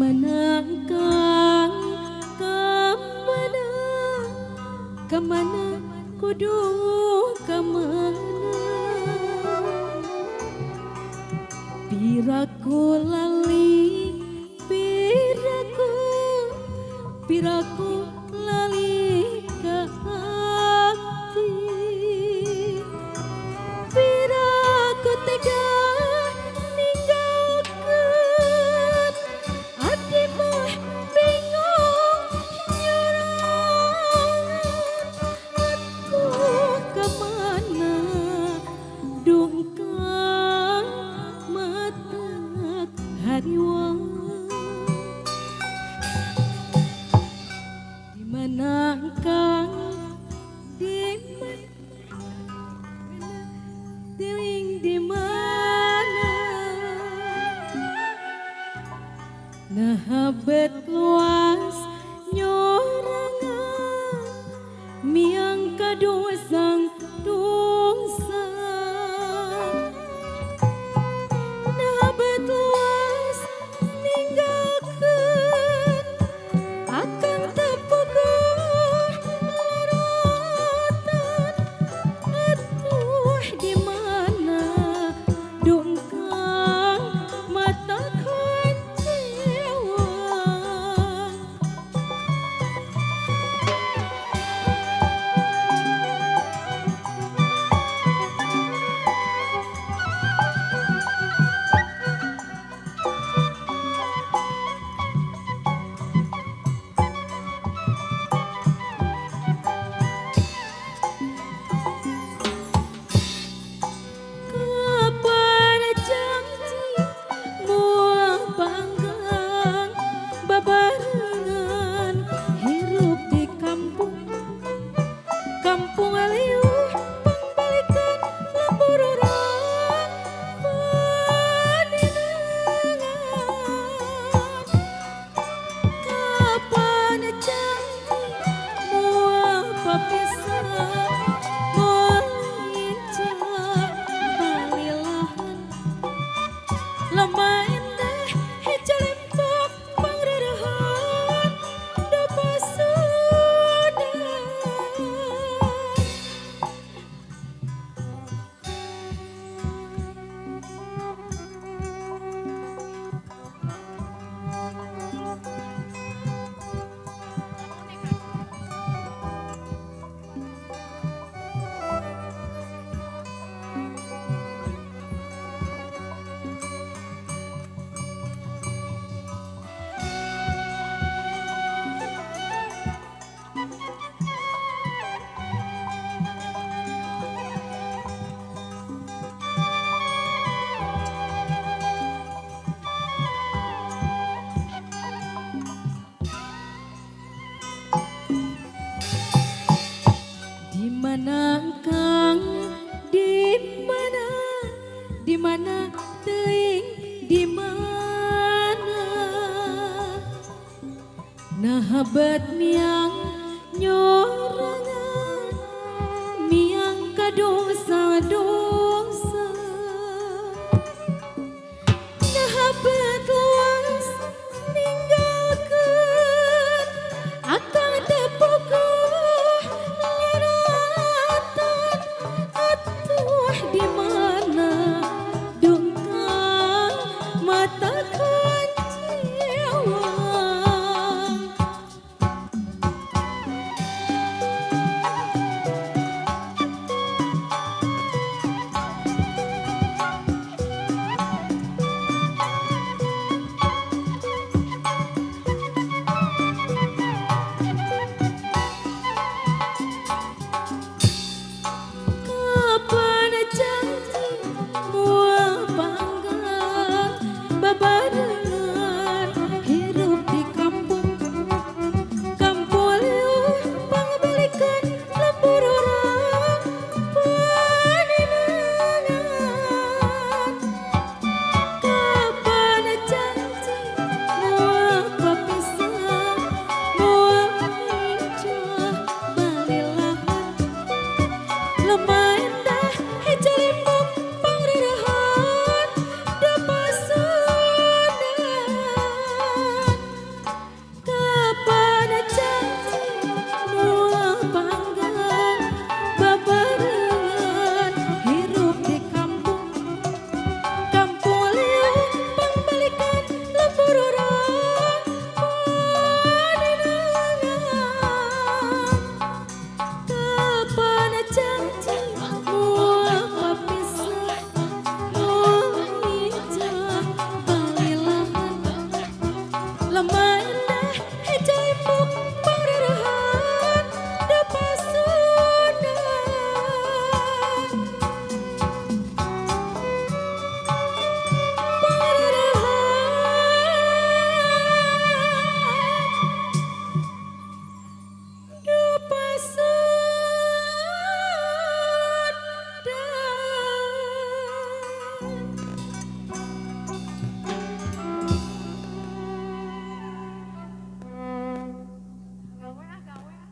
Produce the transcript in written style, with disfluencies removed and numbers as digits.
mana kang kemana kudu kemana piraku lali piraku lali ke hati piraku tega ninggalkan hati mah bingung nyerangan aku kemana dungkang mata hariwang dimana kang dimana nah bet luas nyorangan miang kadosang dongsa nah bet luas ninggalkeun akang tepuguh lorotan atuh dimana dongkang mata kecewa kapan janji moal panggang babarengan hirup di kampung aliuh pangbalikan lembur urang paninengan kapan janji moal papisan moal injak balilahan lamain teh hijau lempok pangrerahan da pasudan dimana kang dimana teuing dimana nah bet miang nyorangan miang kados